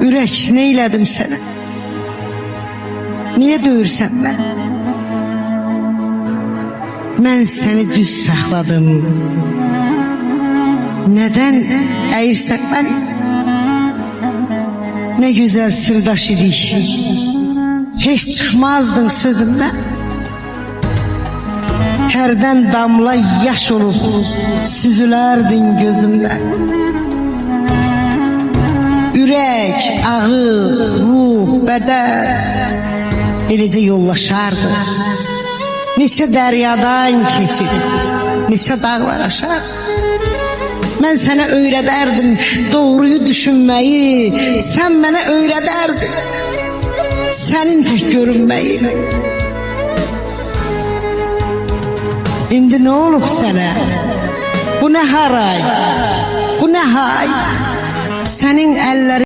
ürək, neylədim sənə? Niyə döyürsən mən? Mən səni düz saxladım. Nədən əyirsən məni? Nə gözəl sırdaş idik. Heç çıxmazdın sözümdən. Hərdən damla yaş olub süzülərdin gözümdən. Ürək, ağıl, ruh, bədən eləcə yollaşardı. Neçə dəryadan keçib, neçə dağlar aşar. Mən sənə öyrədərdim doğruyu düşünməyi, sən mənə öyrədərdin sənin tək görünməyi. İndi nə olub sənə? Bu nə haray? Bu nə hay? Sənin əllərin